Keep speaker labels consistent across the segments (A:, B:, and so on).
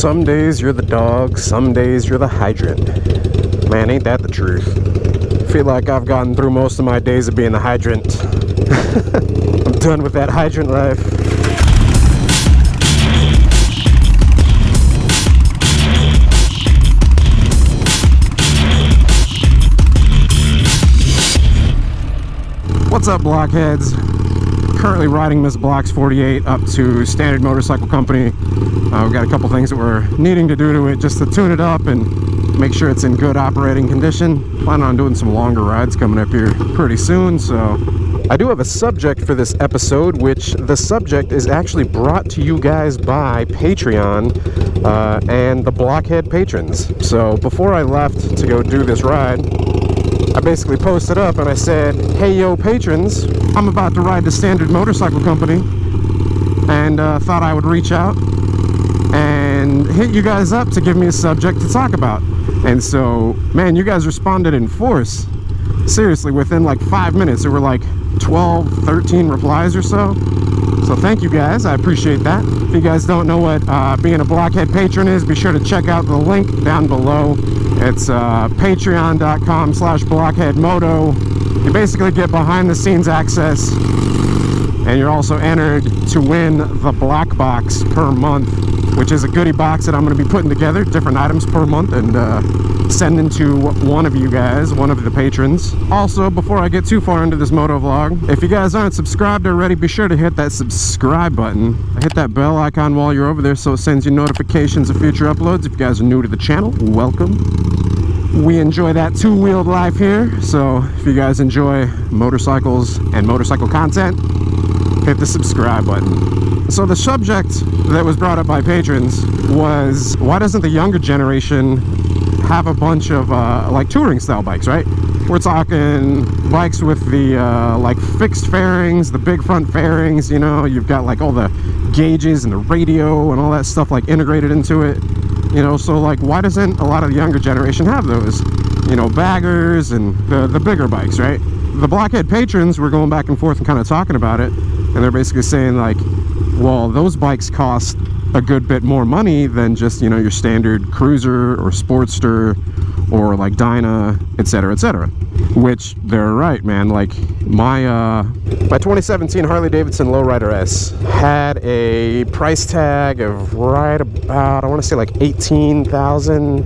A: Some days you're the dog, some days you're the hydrant. Man, ain't that the truth? I feel like I've gotten through most of my days of being the hydrant. I'm done with that hydrant life. What's up, blockheads? Currently riding Miss Block's 48 up to Standard Motorcycle Company. We've got a couple things that we're needing to do to it just to tune it up and make sure it's in good operating condition. Planning on doing some longer rides coming up here pretty soon, so I do have a subject for this episode, which the subject is actually brought to you guys by Patreon and the Blockhead patrons. So before I left to go do this ride, I basically posted up and I said, hey yo patrons, I'm about to ride to Standard Motorcycle Company, and thought I would reach out and hit you guys up to give me a subject to talk about. And so, man, you guys responded in force. Seriously, within like 5 minutes there were like 12, 13 replies or so. So thank you guys, I appreciate that. If you guys don't know what being a Blockhead patron is, be sure to check out the link down below. It's patreon.com/Blockhead Moto. You basically get behind the scenes access, and you're also entered to win the Block Box per month, which is a goodie box that I'm going to be putting together, different items per month, and sending to one of you guys, one of the patrons. Also, before I get too far into this moto vlog, if you guys aren't subscribed already, be sure to hit that subscribe button. Hit that bell icon while you're over there so it sends you notifications of future uploads. If you guys are new to the channel, welcome. We enjoy that two-wheeled life here, so if you guys enjoy motorcycles and motorcycle content, hit the subscribe button. So the subject that was brought up by patrons was, why doesn't the younger generation have a bunch of like touring style bikes, right? We're talking bikes with the like fixed fairings, the big front fairings, you know, you've got like all the gauges and the radio and all that stuff like integrated into it, you know. So like, why doesn't a lot of the younger generation have those, you know, baggers and the bigger bikes, right? The Blockhead patrons were going back and forth and kind of talking about it, and they're basically saying like, well, those bikes cost a good bit more money than just, you know, your standard cruiser or Sportster or like Dyna, etc., etc. Which they're right, man. Like my 2017 Harley-Davidson Lowrider S had a price tag of right about, I want to say like 18,000.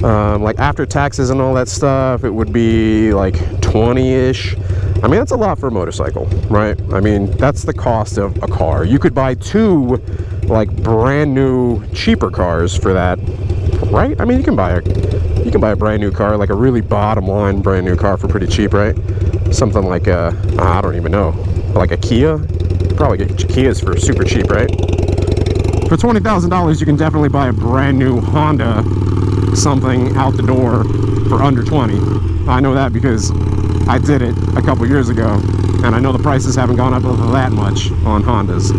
A: Like after taxes and all that stuff, it would be like 20-ish. I mean, that's a lot for a motorcycle, right? I mean, that's the cost of a car. You could buy two like brand new cheaper cars for that, right? I mean, you can buy a brand new car, like a really bottom line brand new car, for pretty cheap, right? Something like I don't even know, like a Kia. Probably get Kias for super cheap, right? For $20,000, you can definitely buy a brand new Honda something out the door for under 20. I know that because I did it a couple years ago, and I know the prices haven't gone up that much on Hondas.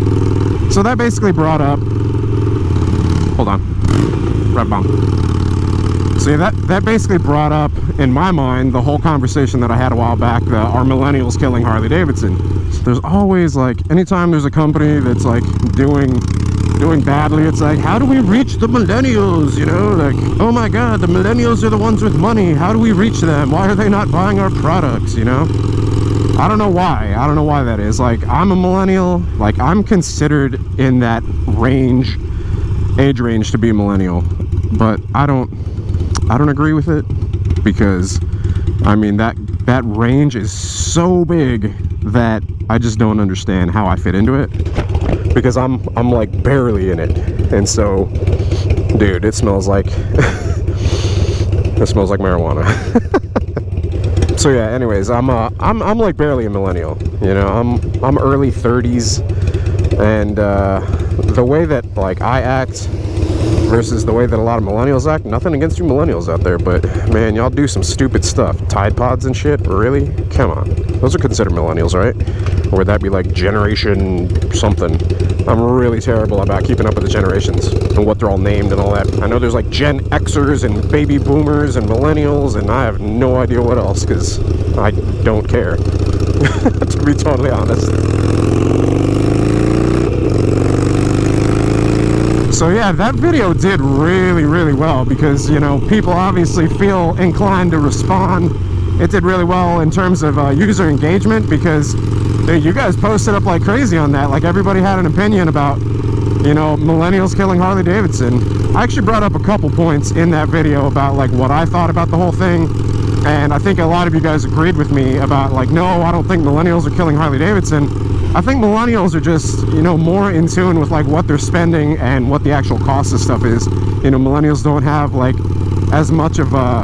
A: So that basically brought up, hold on, red bomb. So yeah, that basically brought up in my mind the whole conversation that I had a while back, our millennials killing Harley-Davidson. So there's always like, anytime there's a company that's like doing badly, it's like, how do we reach the millennials, you know? Like, oh my god, the millennials are the ones with money, how do we reach them? Why are they not buying our products, you know? I don't know why that is. Like, I'm a millennial, like I'm considered in that age range to be a millennial, but I don't agree with it, because I mean that range is so big that I just don't understand how I fit into it, because I'm like barely in it. And so, dude, it smells like it smells like marijuana. So yeah, anyways, I'm like barely a millennial, you know. I'm early 30s, and the way that like I act versus the way that a lot of millennials act, nothing against you millennials out there, but man, y'all do some stupid stuff. Tide Pods and shit, really? Come on. Those are considered millennials, right? Or would that be like generation something? I'm really terrible about keeping up with the generations and what they're all named and all that. I know there's like Gen Xers and baby boomers and millennials, and I have no idea what else, because I don't care, to be totally honest. So yeah, that video did really, really well because, you know, people obviously feel inclined to respond. It did really well in terms of user engagement because you guys posted up like crazy on that. Like, everybody had an opinion about, you know, millennials killing Harley-Davidson. I actually brought up a couple points in that video about like what I thought about the whole thing, and I think a lot of you guys agreed with me about like, no, I don't think millennials are killing Harley-Davidson. I think millennials are just, you know, more in tune with like what they're spending and what the actual cost of stuff is. You know, millennials don't have like as much of a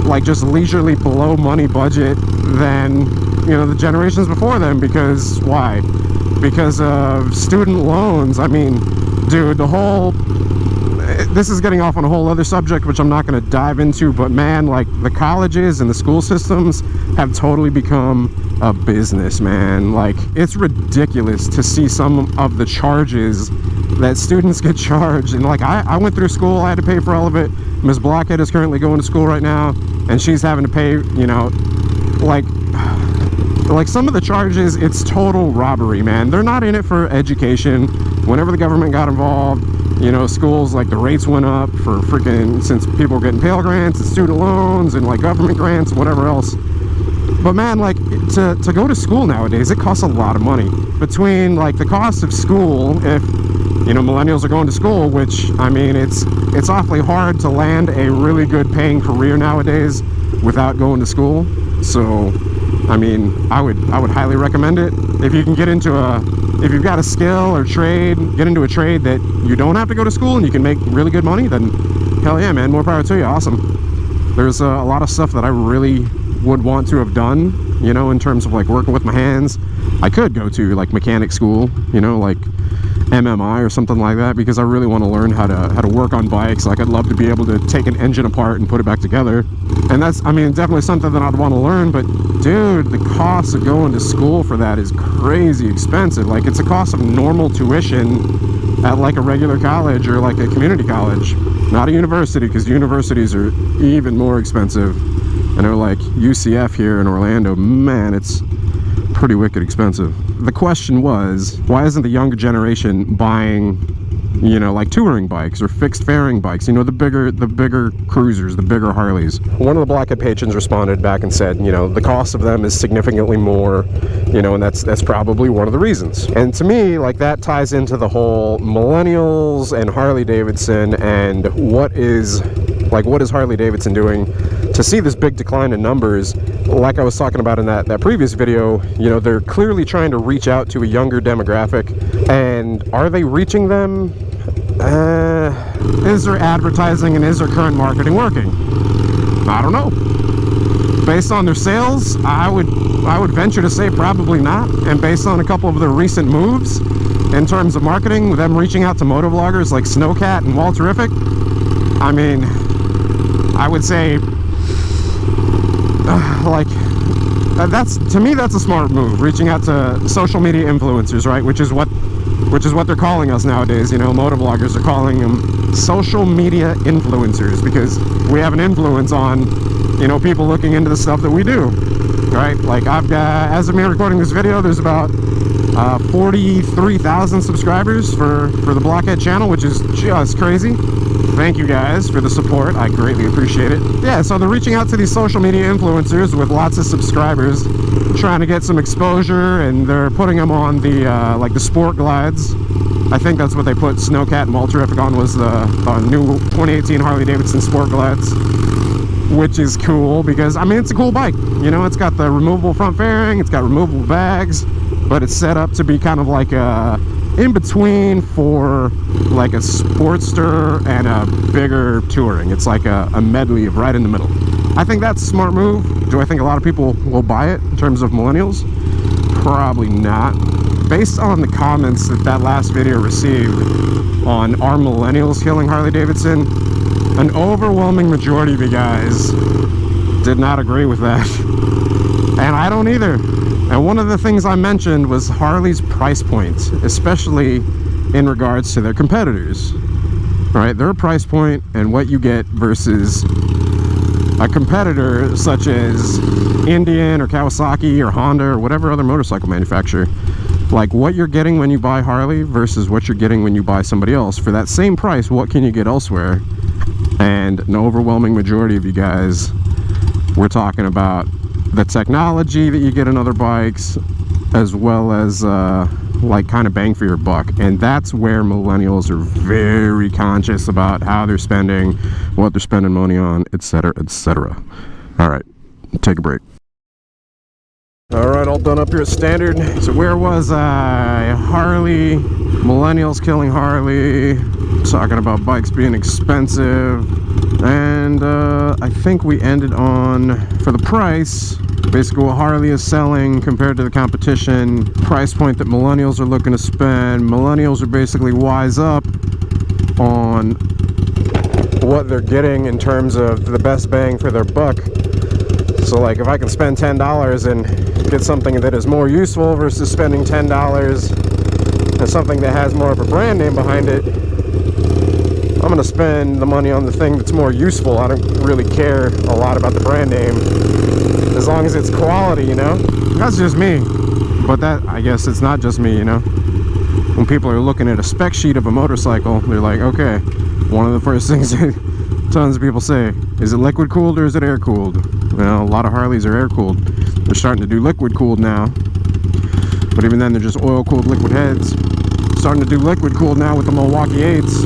A: like just leisurely below money budget than, you know, the generations before them. Because why? Because of student loans. I mean, dude, the whole, this is getting off on a whole other subject which I'm not going to dive into, but man, like the colleges and the school systems have totally become a business, man. Like, it's ridiculous to see some of the charges that students get charged. And like, I went through school, I had to pay for all of it. Ms. Blockhead is currently going to school right now, and she's having to pay, you know, like some of the charges, it's total robbery, man. They're not in it for education. Whenever the government got involved, you know, schools, like the rates went up for freaking, since people were getting Pell Grants and student loans and like government grants, whatever else. But man, like, to go to school nowadays, it costs a lot of money. Between like the cost of school, if, you know, millennials are going to school, which, I mean, it's awfully hard to land a really good paying career nowadays without going to school. So, I mean, I would highly recommend it. If you can get into if you've got a skill or trade, get into a trade that you don't have to go to school and you can make really good money, then hell yeah, man, more power to you. Awesome. There's a lot of stuff that I really would want to have done, you know, in terms of like working with my hands. I could go to like mechanic school, you know, like MMI or something like that, because I really want to learn how to work on bikes. Like, I'd love to be able to take an engine apart and put it back together. And that's, I mean, definitely something that I'd want to learn. But dude, the cost of going to school for that is crazy expensive. Like, it's a cost of normal tuition at like a regular college or like a community college, not a university, because universities are even more expensive. I know, like UCF here in Orlando, man, it's pretty wicked expensive. The question was, why isn't the younger generation buying, you know, like touring bikes or fixed fairing bikes, you know, the bigger cruisers, the bigger Harleys? One of the Blockhead patrons responded back and said, you know, the cost of them is significantly more, you know, and that's probably one of the reasons. And to me, like, that ties into the whole millennials and Harley-Davidson, and what is Harley-Davidson doing to see this big decline in numbers. Like I was talking about in that previous video, you know, they're clearly trying to reach out to a younger demographic. And are they reaching them? Is their advertising and is their current marketing working? I don't know. Based on their sales, I would venture to say probably not. And based on a couple of their recent moves in terms of marketing, with them reaching out to motovloggers like Snowcat and Walterific, I mean, I would say, like, that's, to me, that's a smart move, reaching out to social media influencers, right? Which is what they're calling us nowadays. You know, motovloggers are calling them social media influencers, because we have an influence on, you know, people looking into the stuff that we do, right? Like, I've got, as of me recording this video, there's about 43,000 subscribers for the Blockhead channel, which is just crazy. Thank you guys for the support. I greatly appreciate it. Yeah, so they're reaching out to these social media influencers with lots of subscribers, trying to get some exposure, and they're putting them on the like the sport glides. I think that's what they put Snowcat and Walterific on, was the new 2018 Harley-Davidson sport glides, which is cool because, I mean, it's a cool bike. You know, it's got the removable front fairing, it's got removable bags, but it's set up to be kind of like a in-between for like a Sportster and a bigger touring. It's like a medley of right in the middle. I think that's a smart move. Do I think a lot of people will buy it in terms of millennials? Probably not. Based on the comments that last video received on Are Millennials Killing Harley-Davidson, an overwhelming majority of you guys did not agree with that. And I don't either. And one of the things I mentioned was Harley's price point, especially in regards to their competitors. Right, their price point and what you get versus a competitor such as Indian or Kawasaki or Honda or whatever other motorcycle manufacturer. like what you're getting when you buy Harley versus what you're getting when you buy somebody else. For that same price, what can you get elsewhere? And an overwhelming majority of you guys, we're talking about the technology that you get in other bikes, as well as like kind of bang for your buck. And that's where millennials are very conscious about how they're spending, what they're spending money on, etc., etc. All right, take a break. All right, all done up here at Standard. So where was I? Harley, Millennials Killing Harley, talking about bikes being expensive. And I think we ended on, for the price, basically what Harley is selling compared to the competition, price point that millennials are looking to spend. Millennials are basically wise up on what they're getting in terms of the best bang for their buck. So like if I can spend $10 and get something that is more useful versus spending $10 on something that has more of a brand name behind it, I'm gonna spend the money on the thing that's more useful. I don't really care a lot about the brand name as long as it's quality, you know? That's just me. But that, I guess it's not just me, you know? When people are looking at a spec sheet of a motorcycle, they're like, okay, one of the first things tons of people say, is it liquid cooled or is it air cooled? Well, a lot of Harleys are air cooled. They're starting to do liquid cooled now, but even then they're just oil cooled liquid heads. Starting to do liquid cooled now with the Milwaukee 8s.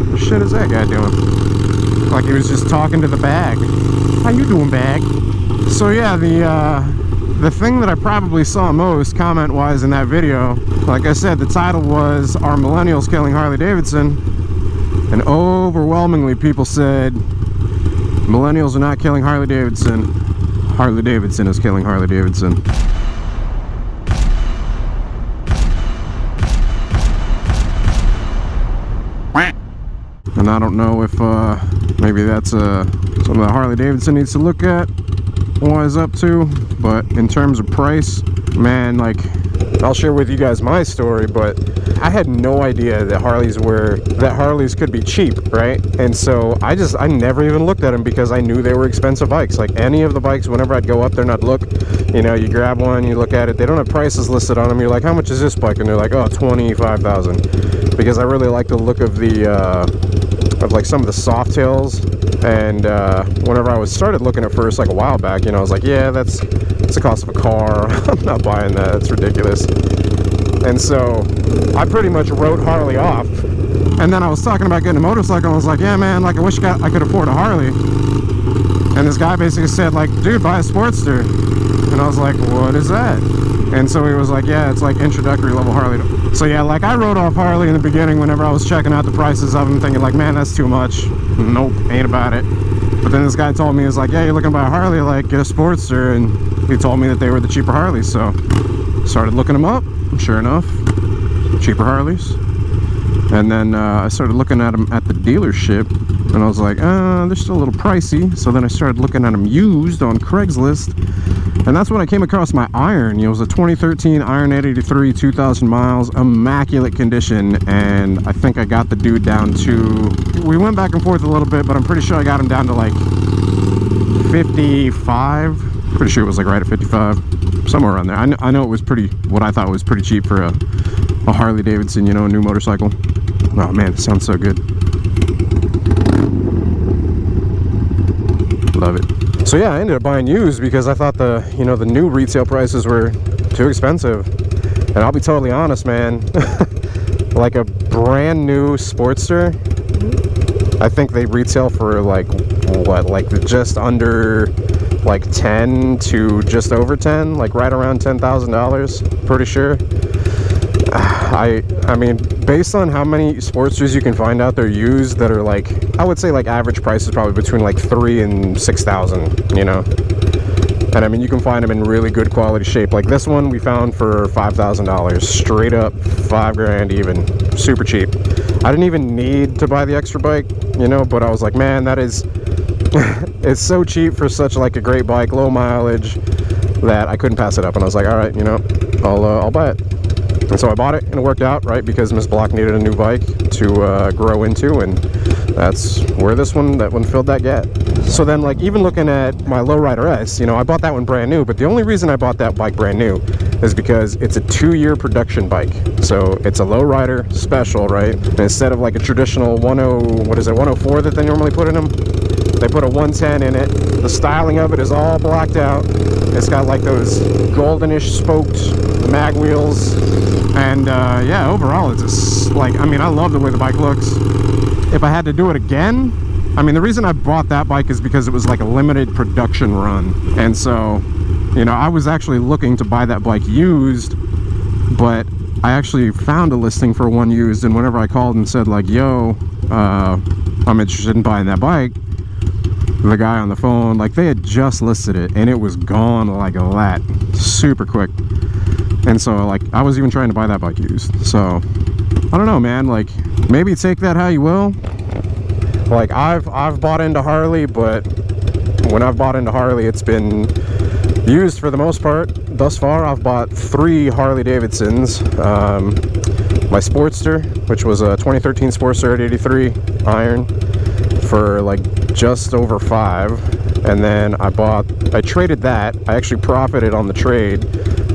A: What the shit is that guy doing? Like he was just talking to the bag. How you doing, bag? So yeah, the thing that I probably saw most comment wise in that video, like I said, the title was "Are Millennials Killing Harley-Davidson?" And overwhelmingly people said millennials are not killing Harley-Davidson. Harley-Davidson is killing Harley-Davidson. And I don't know if maybe that's something that Harley-Davidson needs to look at, wise up to. But in terms of price, man, like, I'll share with you guys my story, but I had no idea that Harleys could be cheap, right? And so I never even looked at them because I knew they were expensive bikes. Like any of the bikes, whenever I'd go up there and I'd look, you know, you grab one, you look at it, they don't have prices listed on them. You're like, how much is this bike? And they're like, oh, $25,000. Because I really like the look of like some of the soft tails. And whenever I started looking at first, like a while back, you know, I was like, yeah, that's the cost of a car. I'm not buying that. It's ridiculous. And so I pretty much wrote Harley off. And then I was talking about getting a motorcycle, and I was like, yeah, man, like I wish I could afford a Harley. And this guy basically said, like, dude, buy a Sportster. And I was like, what is that? And so he was like, yeah, it's like introductory level Harley. So yeah, like I wrote off Harley in the beginning whenever I was checking out the prices of them, thinking like, man, that's too much. Nope, ain't about it. But then this guy told me, he's like, yeah, you're looking to buy a Harley, like get a Sportster. And he told me that they were the cheaper Harleys. So started looking them up. Sure enough, cheaper Harleys. And then I started looking at them at the dealership, and I was like, they're still a little pricey. So then I started looking at them used on Craigslist, and that's when I came across my Iron. You know, it was a 2013 Iron 883, 2,000 miles, immaculate condition. And I think I got the dude down to, we went back and forth a little bit, but I'm pretty sure I got him down to like 55. Pretty sure it was like right at 55, somewhere around there. I know it was what I thought was pretty cheap for a Harley-Davidson, you know, a new motorcycle. Oh man, it sounds so good. Love it. So yeah, I ended up buying used because I thought the new retail prices were too expensive. And I'll be totally honest, man, like a brand new Sportster, I think they retail for like what, like just under like 10 to just over 10, like right around $10,000, pretty sure. I mean, based on how many Sportsters you can find out there used that are like, I would say like average price is probably between like $3,000 and $6,000, you know. And I mean, you can find them in really good quality shape. Like this one we found for $5,000, straight up $5 grand even, super cheap. I didn't even need to buy the extra bike, you know, but I was like, man, that is, it's so cheap for such like a great bike, low mileage, that I couldn't pass it up. And I was like, all right, you know, I'll buy it. And so I bought it, and it worked out, right? Because Miss Block needed a new bike to grow into, and that's where that one filled that gap. So then, like, even looking at my Lowrider S, you know, I bought that one brand new, but the only reason I bought that bike brand new is because it's a 2-year production bike. So it's a Lowrider special, right? And instead of like a traditional 104 that they normally put in them, they put a 110 in it. The styling of it is all blacked out. It's got like those goldenish spoked mag wheels. And yeah, overall it's just like, I mean, I love the way the bike looks. If I had to do it again, I mean, the reason I bought that bike is because it was like a limited production run. And so, you know, I was actually looking to buy that bike used, but I actually found a listing for one used, and whenever I called and said like, yo, I'm interested in buying that bike, the guy on the phone, like, they had just listed it and it was gone like that, super quick. And so, like, I was even trying to buy that bike used. So I don't know, man, like, maybe take that how you will. Like, I've bought into Harley, but when I've bought into Harley, it's been used for the most part. Thus far, I've bought 3 Harley-Davidsons. My Sportster, which was a 2013 Sportster at 83 iron, for like just over 5. And then I traded that. I actually profited on the trade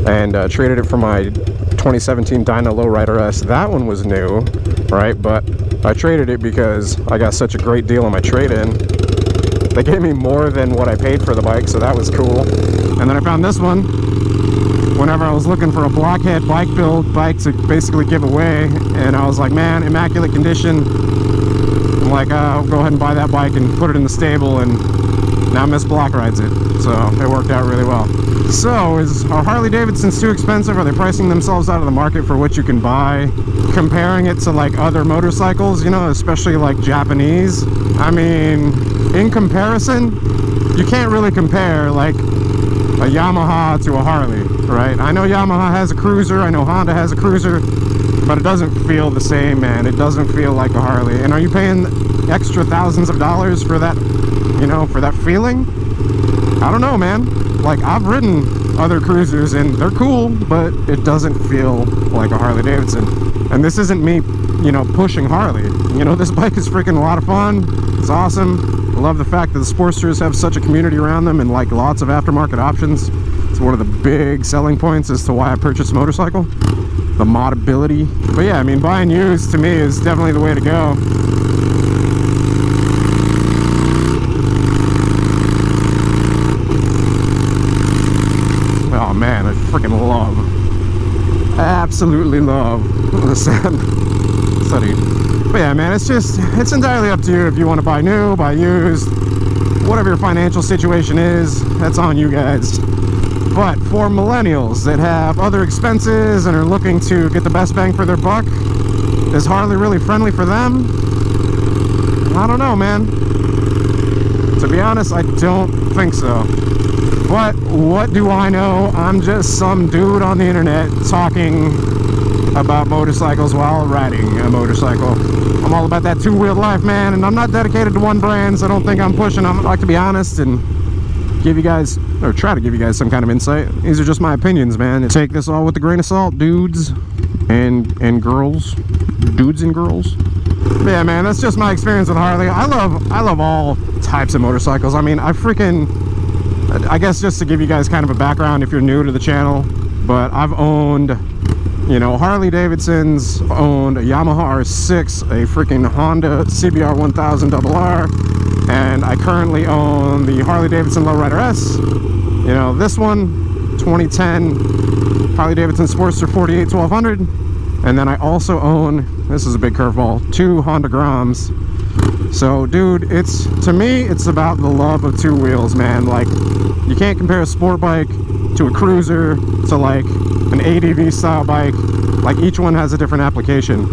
A: and traded it for my 2017 Dyna Lowrider S. That one was new, right? But I traded it because I got such a great deal on my trade-in. They gave me more than what I paid for the bike, so that was cool. And then I found this one whenever I was looking for a Blockhead bike to basically give away, and I was like, man, immaculate condition. I'm like, I'll go ahead and buy that bike and put it in the stable, and now Miss Block rides it. So it worked out really well. So are Harley-Davidsons too expensive? Are they pricing themselves out of the market for what you can buy? Comparing it to like other motorcycles, you know, especially like Japanese. I mean, in comparison, you can't really compare like a Yamaha to a Harley, right? I know Yamaha has a cruiser, I know Honda has a cruiser, but it doesn't feel the same, man. It doesn't feel like a Harley. And are you paying extra thousands of dollars for that, you know, for that feeling? I don't know, man. Like, I've ridden other cruisers and they're cool, but it doesn't feel like a Harley-Davidson. And this isn't me, you know, pushing Harley. You know, this bike is freaking a lot of fun. It's awesome. I love the fact that the Sportsters have such a community around them and like lots of aftermarket options. It's one of the big selling points as to why I purchased a motorcycle. The modability. But yeah, I mean, buying used to me is definitely the way to go. Oh man, I freaking absolutely love the sound. But yeah, man, it's entirely up to you if you want to buy new, buy used, whatever your financial situation is, that's on you guys. But for millennials that have other expenses and are looking to get the best bang for their buck, is Harley really friendly for them? I don't know, man. To be honest, I don't think so. But what do I know? I'm just some dude on the internet talking about motorcycles while riding a motorcycle. I'm all about that two-wheeled life, man, and I'm not dedicated to one brand, so I don't think I'm pushing. I like to be honest and give you guys, or try to give you guys some kind of insight. These are just my opinions, man. Take this all with a grain of salt, dudes and girls. Dudes and girls. But yeah, man, that's just my experience with Harley. I love all types of motorcycles. I mean, I guess just to give you guys kind of a background if you're new to the channel, but I've owned, you know, Harley-Davidson's, owned a Yamaha R6, a freaking Honda CBR 1000 RR, and I currently own the Harley-Davidson Lowrider S. You know, this one, 2010 Harley-Davidson Sportster 48 1200, and then I also own, this is a big curveball, 2 Honda Groms. So, dude, to me, it's about the love of two wheels, man. Like, you can't compare a sport bike to a cruiser to like an ADV style bike. Like, each one has a different application.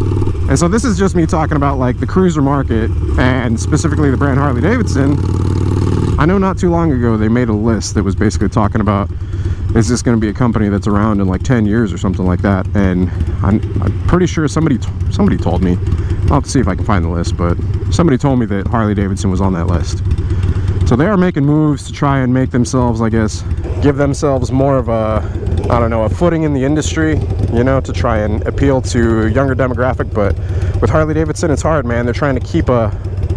A: And so this is just me talking about like the cruiser market and specifically the brand Harley-Davidson. I know not too long ago they made a list that was basically talking about, is this going to be a company that's around in like 10 years or something like that? And I'm pretty sure somebody told me. I'll have to see if I can find the list, but somebody told me that Harley-Davidson was on that list. So they are making moves to try and make themselves, I guess, give themselves more of a, I don't know, a footing in the industry, you know, to try and appeal to a younger demographic. But with Harley-Davidson, it's hard, man. They're trying to keep a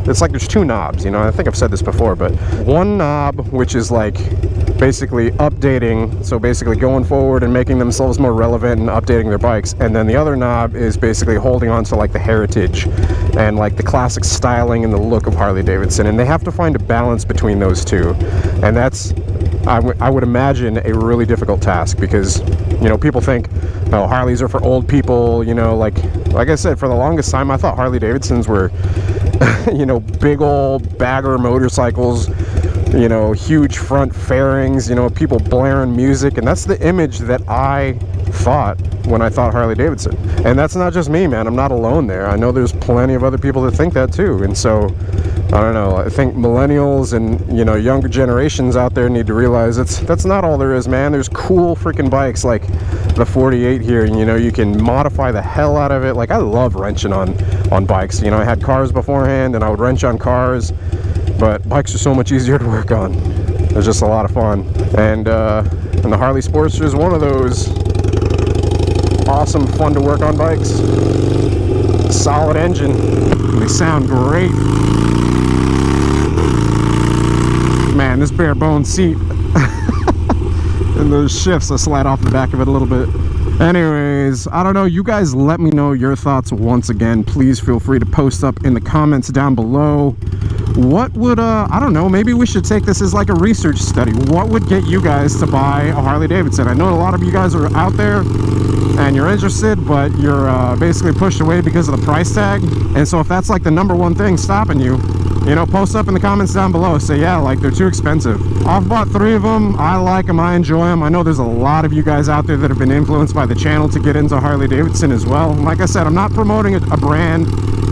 A: it's like there's two knobs, you know. I think I've said this before, but one knob, which is like basically updating, so basically going forward and making themselves more relevant and updating their bikes, and then the other knob is basically holding on to like the heritage and like the classic styling and the look of Harley-Davidson, and they have to find a balance between those two, and that's, I would imagine, a really difficult task, because, you know, people think, oh, Harleys are for old people, you know, like I said, for the longest time I thought Harley-Davidsons were you know, big old bagger motorcycles, you know, huge front fairings, you know, people blaring music, and that's the image that I thought when I thought Harley-Davidson. And that's not just me, man. I'm not alone there. I know there's plenty of other people that think that too. And so, I don't know, I think millennials and, you know, younger generations out there need to realize that's not all there is, man. There's cool freaking bikes like the 48 here, and, you know, you can modify the hell out of it. Like, I love wrenching on bikes. You know, I had cars beforehand and I would wrench on cars, but bikes are so much easier to work on. It's just a lot of fun. And the Harley Sportster is one of those awesome, fun to work on bikes. Solid engine. They sound great. Man, this bare bone seat and those shifts, I slide off the back of it a little bit. Anyways, I don't know, you guys let me know your thoughts once again. Please feel free to post up in the comments down below. What would, I don't know, maybe we should take this as like a research study. What would get you guys to buy a Harley-Davidson? I know a lot of you guys are out there and you're interested, but you're basically pushed away because of the price tag. And so if that's like the #1 thing stopping you, you know, post up in the comments down below. Say, yeah, like, they're too expensive. I've bought 3 of them. I like them. I enjoy them. I know there's a lot of you guys out there that have been influenced by the channel to get into Harley-Davidson as well. And like I said, I'm not promoting a brand.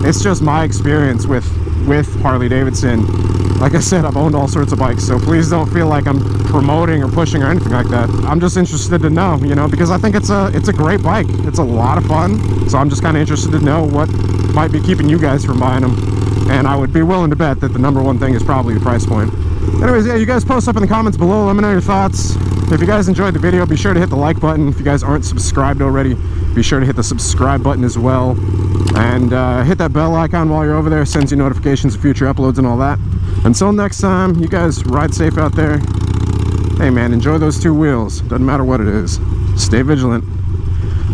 A: It's just my experience with Harley-Davidson. Like I said, I've owned all sorts of bikes, so please don't feel like I'm promoting or pushing or anything like that. I'm just interested to know, you know, because I think it's a great bike. It's a lot of fun. So I'm just kind of interested to know what might be keeping you guys from buying them. And I would be willing to bet that the #1 thing is probably the price point. Anyways, yeah, you guys post up in the comments below. Let me know your thoughts. If you guys enjoyed the video, be sure to hit the like button. If you guys aren't subscribed already, be sure to hit the subscribe button as well. And hit that bell icon while you're over there. Sends you notifications of future uploads and all that. Until next time, you guys ride safe out there. Hey man, enjoy those 2 wheels. Doesn't matter what it is. Stay vigilant.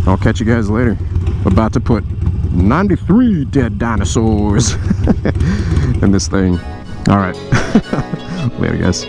A: I'll catch you guys later. About to put 93 dead dinosaurs in this thing. All right. Later, guys.